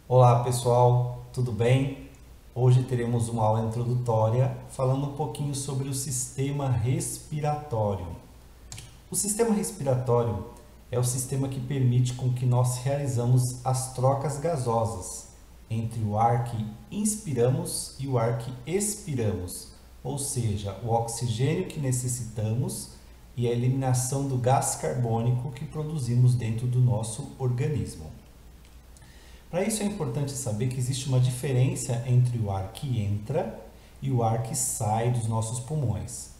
Olá pessoal, tudo bem? Hoje teremos uma aula introdutória falando um pouquinho sobre o sistema respiratório. O sistema respiratório é o sistema que permite com que nós realizamos as trocas gasosas entre o ar que inspiramos e o ar que expiramos, ou seja, o oxigênio que necessitamos e a eliminação do gás carbônico que produzimos dentro do nosso organismo. Para isso é importante saber que existe uma diferença entre o ar que entra e o ar que sai dos nossos pulmões.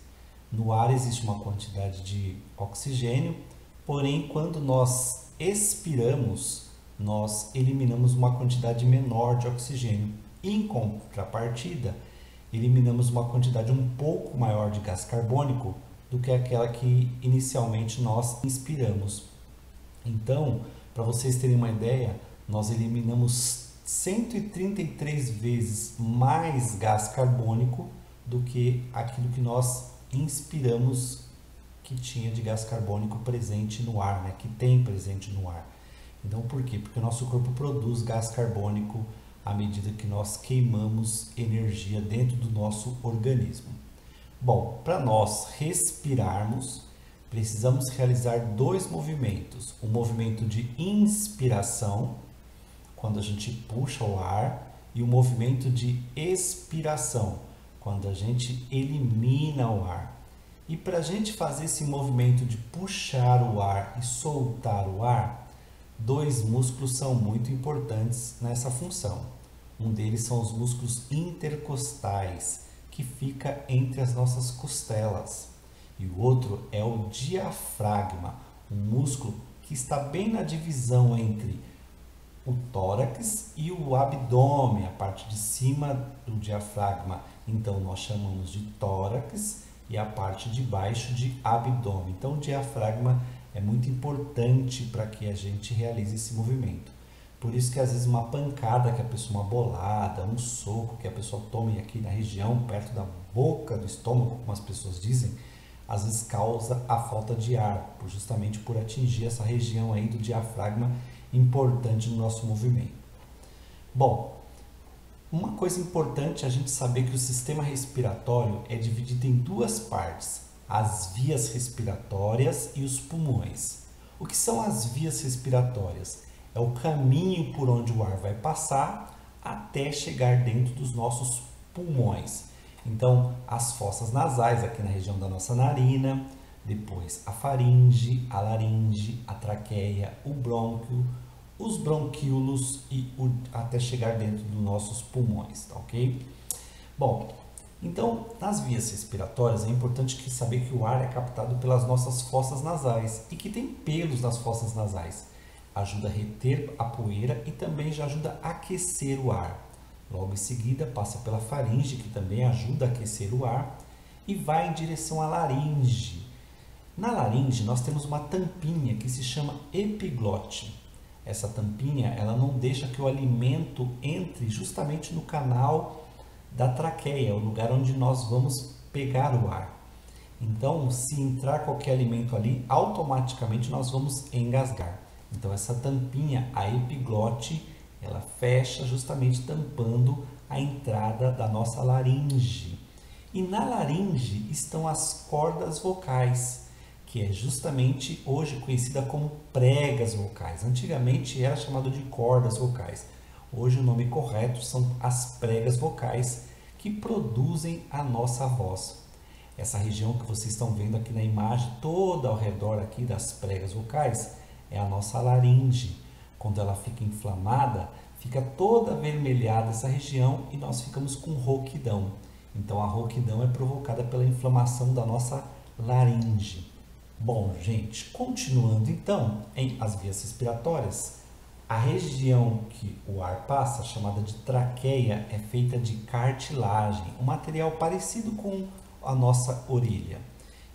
No ar existe uma quantidade de oxigênio, porém, quando nós expiramos, nós eliminamos uma quantidade menor de oxigênio. Em contrapartida, eliminamos uma quantidade um pouco maior de gás carbônico do que aquela que inicialmente nós inspiramos. Então, para vocês terem uma ideia, nós eliminamos 133 vezes mais gás carbônico do que aquilo que nós inspiramos que tinha de gás carbônico presente no ar, né? Que tem presente no ar. Então, por quê? Porque o nosso corpo produz gás carbônico à medida que nós queimamos energia dentro do nosso organismo. Bom, para nós respirarmos, precisamos realizar dois movimentos. O movimento de inspiração, quando a gente puxa o ar, e o movimento de expiração, quando a gente elimina o ar. E para a gente fazer esse movimento de puxar o ar e soltar o ar, dois músculos são muito importantes nessa função. Um deles são os músculos intercostais, que fica entre as nossas costelas. E o outro é o diafragma, um músculo que está bem na divisão entre o tórax e o abdômen, a parte de cima do diafragma. Então, nós chamamos de tórax e a parte de baixo de abdômen. Então, o diafragma é muito importante para que a gente realize esse movimento. Por isso que às vezes uma pancada que a pessoa, uma bolada, um soco que a pessoa tome aqui na região, perto da boca do estômago, como as pessoas dizem, às vezes causa a falta de ar, justamente por atingir essa região aí do diafragma importante no nosso movimento. Bom, uma coisa importante é a gente saber que o sistema respiratório é dividido em duas partes, as vias respiratórias e os pulmões. O que são as vias respiratórias? É o caminho por onde o ar vai passar até chegar dentro dos nossos pulmões. Então, as fossas nasais aqui na região da nossa narina, depois a faringe, a laringe, a traqueia, o brônquio, os bronquíolos e até chegar dentro dos nossos pulmões, tá ok? Bom, então, nas vias respiratórias é importante saber que o ar é captado pelas nossas fossas nasais e que tem pelos nas fossas nasais. Ajuda a reter a poeira e também já ajuda a aquecer o ar. Logo em seguida, passa pela faringe, que também ajuda a aquecer o ar, e vai em direção à laringe. Na laringe, nós temos uma tampinha que se chama epiglote. Essa tampinha, ela não deixa que o alimento entre justamente no canal da traqueia, o lugar onde nós vamos pegar o ar. Então, se entrar qualquer alimento ali, automaticamente nós vamos engasgar. Então, essa tampinha, a epiglote, ela fecha justamente tampando a entrada da nossa laringe. E na laringe estão as cordas vocais, que é justamente hoje conhecida como pregas vocais. Antigamente era chamado de cordas vocais. Hoje o nome correto são as pregas vocais que produzem a nossa voz. Essa região que vocês estão vendo aqui na imagem, toda ao redor aqui das pregas vocais, é a nossa laringe. Quando ela fica inflamada, fica toda avermelhada essa região e nós ficamos com rouquidão. Então a rouquidão é provocada pela inflamação da nossa laringe. Bom, gente, continuando então em as vias respiratórias, a região que o ar passa, chamada de traqueia, é feita de cartilagem, um material parecido com a nossa orelha.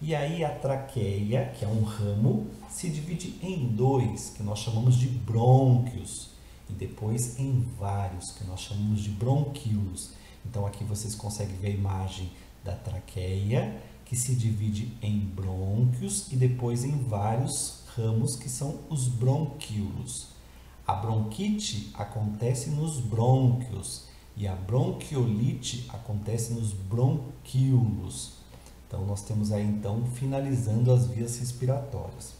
E aí a traqueia, que é um ramo, se divide em dois, que nós chamamos de brônquios, e depois em vários, que nós chamamos de bronquíolos. Então aqui vocês conseguem ver a imagem da traqueia, que se divide em brônquios e depois em vários ramos, que são os bronquíolos. A bronquite acontece nos brônquios e a bronquiolite acontece nos bronquíolos. Então, nós temos aí, então, finalizando as vias respiratórias.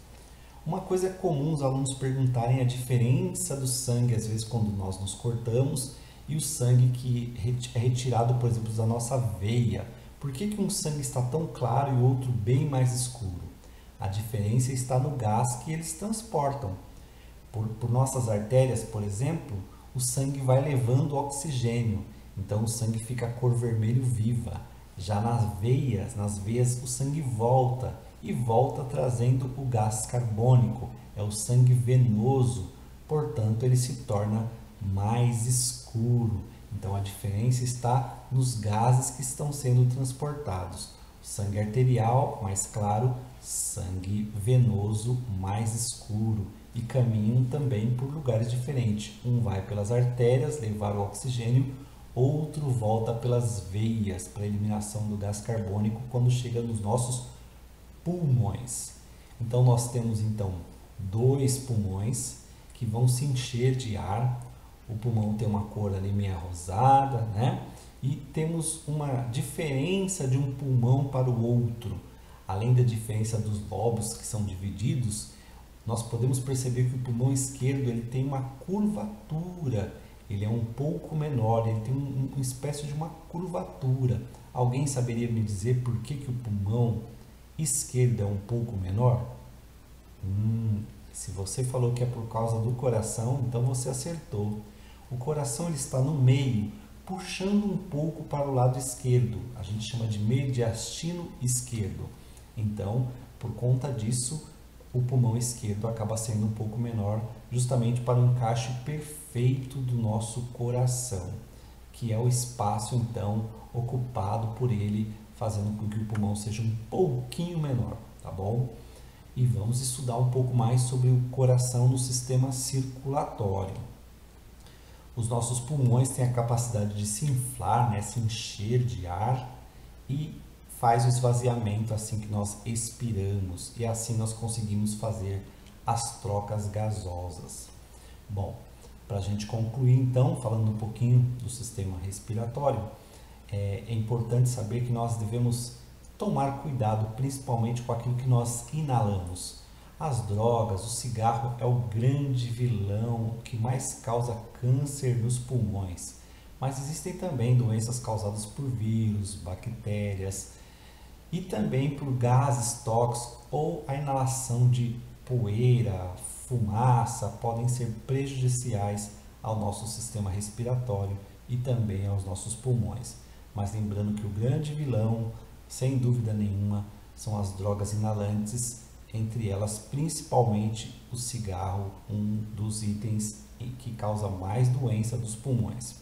Uma coisa comum os alunos perguntarem é a diferença do sangue, às vezes, quando nós nos cortamos, e o sangue que é retirado, por exemplo, da nossa veia. Por que um sangue está tão claro e o outro bem mais escuro? A diferença está no gás que eles transportam. Por nossas artérias, por exemplo, o sangue vai levando oxigênio, então o sangue fica cor vermelho viva. Já nas veias o sangue volta e volta trazendo o gás carbônico, é o sangue venoso, portanto ele se torna mais escuro. Então a diferença está nos gases que estão sendo transportados. O sangue arterial mais claro, sangue venoso mais escuro, e caminham também por lugares diferentes. Um vai pelas artérias levar o oxigênio, outro volta pelas veias para a eliminação do gás carbônico quando chega nos nossos pulmões. Então nós temos então 2 pulmões que vão se encher de ar. O pulmão tem uma cor ali meio rosada, né? E temos uma diferença de um pulmão para o outro. Além da diferença dos lobos que são divididos, nós podemos perceber que o pulmão esquerdo ele tem uma curvatura, ele é um pouco menor, ele tem uma espécie de uma curvatura. Alguém saberia me dizer por que o pulmão esquerdo é um pouco menor? Se você falou que é por causa do coração, então você acertou. O coração ele está no meio, puxando um pouco para o lado esquerdo. A gente chama de mediastino esquerdo. Então, por conta disso, o pulmão esquerdo acaba sendo um pouco menor, justamente para o encaixe perfeito do nosso coração, que é o espaço, então, ocupado por ele, fazendo com que o pulmão seja um pouquinho menor, tá bom? E vamos estudar um pouco mais sobre o coração no sistema circulatório. Os nossos pulmões têm a capacidade de se inflar, né, se encher de ar e faz o esvaziamento assim que nós expiramos e assim nós conseguimos fazer as trocas gasosas. Bom, para a gente concluir então, falando um pouquinho do sistema respiratório, é importante saber que nós devemos tomar cuidado principalmente com aquilo que nós inalamos. As drogas, o cigarro é o grande vilão que mais causa câncer nos pulmões, mas existem também doenças causadas por vírus, bactérias, e também por gases tóxicos ou a inalação de poeira, fumaça podem ser prejudiciais ao nosso sistema respiratório e também aos nossos pulmões. Mas lembrando que o grande vilão, sem dúvida nenhuma, são as drogas inalantes, entre elas principalmente o cigarro, um dos itens que causa mais doença dos pulmões.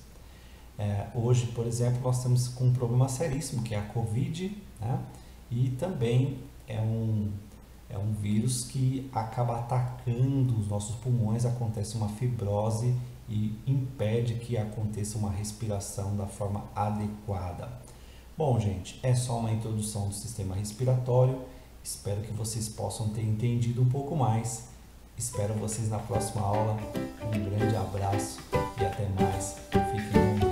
Hoje, por exemplo, nós temos um problema seríssimo que é a Covid, né? E também é um vírus que acaba atacando os nossos pulmões, acontece uma fibrose e impede que aconteça uma respiração da forma adequada. Bom, gente, é só uma introdução do sistema respiratório. Espero que vocês possam ter entendido um pouco mais. Espero vocês na próxima aula. Um grande abraço e até mais. Fiquem bem.